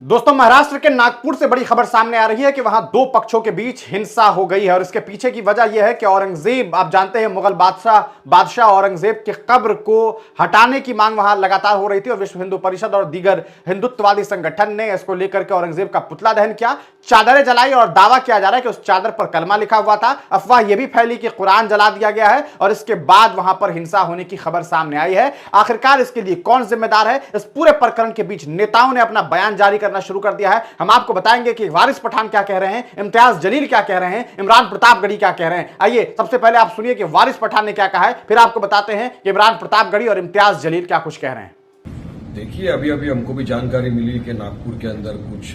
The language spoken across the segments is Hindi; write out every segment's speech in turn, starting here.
दोस्तों, महाराष्ट्र के नागपुर से बड़ी खबर सामने आ रही है कि वहां दो पक्षों के बीच हिंसा हो गई है और इसके पीछे की वजह यह है कि औरंगजेब, आप जानते हैं, मुगल बादशाह औरंगजेब के कब्र को हटाने की मांग वहां लगातार हो रही थी और विश्व हिंदू परिषद और दीगर हिंदुत्ववादी संगठन ने इसको लेकर के औरंगजेब का पुतला दहन किया, चादरें जलाई और दावा किया जा रहा है कि उस चादर पर कलमा लिखा हुआ था। अफवाह यह भी फैली कि कुरान जला दिया गया है और इसके बाद वहां पर हिंसा होने की खबर सामने आई है। आखिरकार इसके लिए कौन जिम्मेदार है? इस पूरे प्रकरण के बीच नेताओं ने अपना बयान जारी करना शुरू कर दिया है। हम आपको बताएंगे कि वारिस पठान क्या कह रहे हैं, इम्तियाज जलील क्या कह रहे हैं, इमरान प्रतापगढ़ी क्या कह रहे हैं। आइए सबसे पहले आप सुनिए कि वारिस पठान ने क्या कहा है, फिर आपको बताते हैं कि इमरान प्रतापगढ़ी और इम्तियाज जलील क्या कुछ कह रहे हैं। देखिए, अभी हमको भी जानकारी मिली कि नागपुर के अंदर कुछ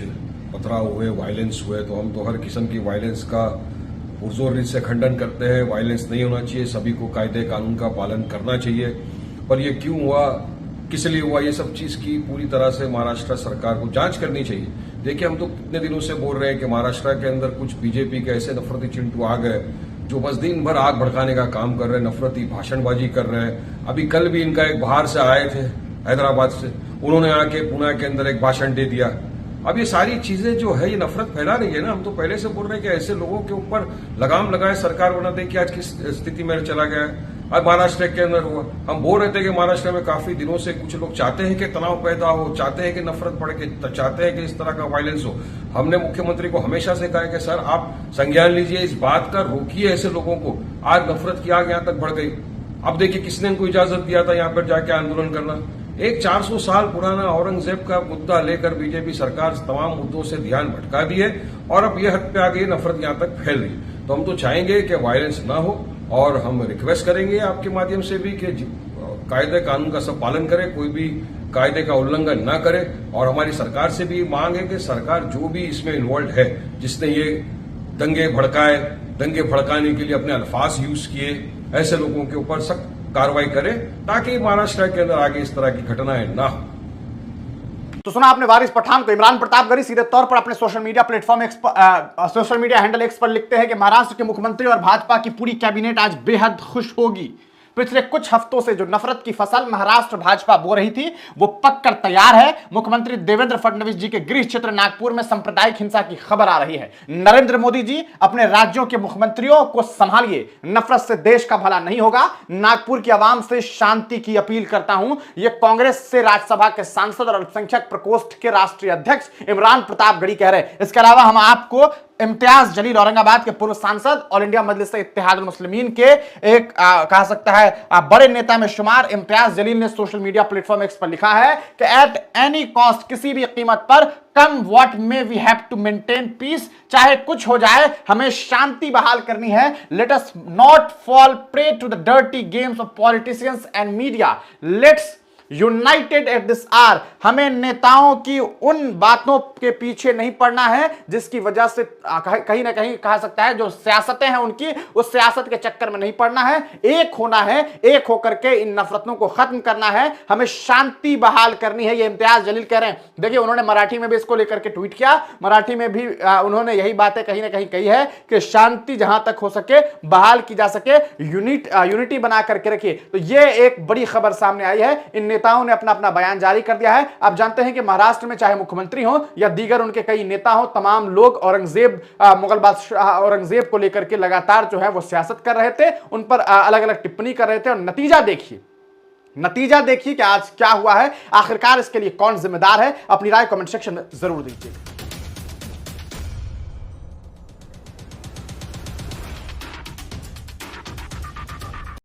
पथराव हुए, वायलेंस हुए, तो हम तो हर किस्म की वायलेंस का पुरजोर से खंडन करते हैं। वायलेंस नहीं होना चाहिए, सभी को कायदे कानून का पालन करना चाहिए। पर ये क्यों हुआ, किस लिए हुआ, ये सब चीज की पूरी तरह से महाराष्ट्र सरकार को जांच करनी चाहिए। देखिए, हम तो कितने दिनों से बोल रहे हैं कि महाराष्ट्र के अंदर कुछ बीजेपी के ऐसे नफरती चिंटू आ गए जो बस दिन भर आग भड़काने का काम कर रहे हैं, नफरती भाषणबाजी कर रहे हैं। अभी कल भी इनका एक बाहर से आए थे, हैदराबाद से, उन्होंने आके पुणे के अंदर एक भाषण दे दिया। अब ये सारी चीजें जो है ये नफरत फैला रही है ना। हम तो पहले से बोल रहे हैं कि ऐसे लोगों के ऊपर लगाम लगाए सरकार, वरना देखिए आज किस स्थिति में चला गया है। अब महाराष्ट्र के अंदर हुआ, हम बोल रहे थे कि महाराष्ट्र में काफी दिनों से कुछ लोग चाहते हैं कि तनाव पैदा हो, चाहते हैं कि नफरत बढ़े, चाहते हैं कि इस तरह का वायलेंस हो। हमने मुख्यमंत्री को हमेशा से कहा है कि सर आप संज्ञान लीजिए इस बात का, रोकिए ऐसे लोगों को। आज नफरत की आग यहां तक बढ़ गई। अब देखिए किसने इनको इजाजत दिया था यहां पर जाके आंदोलन करना। एक 400 साल पुराना औरंगजेब का मुद्दा लेकर बीजेपी सरकार तमाम मुद्दों से ध्यान भटका दी है और अब यह हद पे आ गई, नफरत यहां तक फैल रही है। तो हम तो चाहेंगे कि वायलेंस ना हो और हम रिक्वेस्ट करेंगे आपके माध्यम से भी कि कायदे कानून का सब पालन करें, कोई भी कायदे का उल्लंघन ना करे। और हमारी सरकार से भी मांग है कि सरकार जो भी इसमें इन्वॉल्व है, जिसने ये दंगे भड़काए, दंगे भड़काने के लिए अपने अल्फाज यूज किए, ऐसे लोगों के ऊपर सख्त कार्रवाई करे ताकि महाराष्ट्र के अंदर आगे इस तरह की घटनाएं ना हो। तो सुना आपने वारिस पठान को। इमरान प्रतापगढ़ी सीधे तौर पर अपने social media platform social media handle x पर लिखते हैं कि महाराष्ट्र के मुख्यमंत्री और भाजपा की पूरी कैबिनेट आज बेहद खुश होगी। पिछले कुछ हफ्तों से जो नफरत की फसल महाराष्ट्र भाजपा बो रही थी वो पककर तैयार है। मुख्यमंत्री देवेंद्र फडणवीस जी के गृह क्षेत्र नागपुर में सांप्रदायिक हिंसा की खबर आ रही है। नरेंद्र मोदी जी, अपने राज्यों के मुख्यमंत्रियों को संभालिए, नफरत से देश का भला नहीं होगा। नागपुर की आवाम से शांति की अपील करता हूं। यह कांग्रेस से राज्यसभा के सांसद और अल्पसंख्यक प्रकोष्ठ के राष्ट्रीय अध्यक्ष इमरान प्रतापगढ़ी कह रहे हैं। इसके अलावा हम आपको इम्तियाज जलील, औरंगाबाद के पूर्व सांसद, ऑल इंडिया मजलिस इत्तेहादुल मुस्लिमीन के एक कहा सकता है बड़े नेता में शुमार इम्तियाज जलील ने सोशल मीडिया प्लेटफॉर्म एक्स पर लिखा है कि एट एनी कॉस्ट, किसी भी कीमत पर, come what may we have to maintain peace, चाहे कुछ हो जाए हमें शांति बहाल करनी है। Let us not fall prey to the dirty games of politicians and media, let's united at this hour. हमें नेताओं की उन बातों के पीछे नहीं पड़ना है जिसकी वजह से कहीं ना कहीं कहा सकता है जो सियासतें हैं उनकी, उस सियासत के चक्कर में नहीं पड़ना है। एक होना है, एक होकर के इन नफरतों को खत्म करना है, हमें शांति बहाल करनी है, ये इम्तियाज जलील कह रहे हैं। देखिए, उन्होंने मराठी में भी इसको लेकर के ट्वीट किया, मराठी में भी उन्होंने यही बातें कहीं ना कहीं कही है कि शांति जहां तक हो सके बहाल की जा सके, यूनिटी बना करके रखिए। तो ये एक बड़ी खबर सामने आई है। इन नेताओं ने अपना बयान जारी कर दिया है। आप जानते हैं कि महाराष्ट्र में चाहे मुख्यमंत्री हो या दीगर उनके कई नेता हो, तमाम लोग औरंगजेब, मुगल बादशाह औरंगजेब को लेकर के लगातार जो है वो सियासत कर रहे थे, उन पर अलग अलग टिप्पणी कर रहे थे। और नतीजा देखिए कि आज क्या हुआ है। आखिरकार इसके लिए कौन जिम्मेदार है? अपनी राय कमेंट सेक्शन में जरूर दीजिए।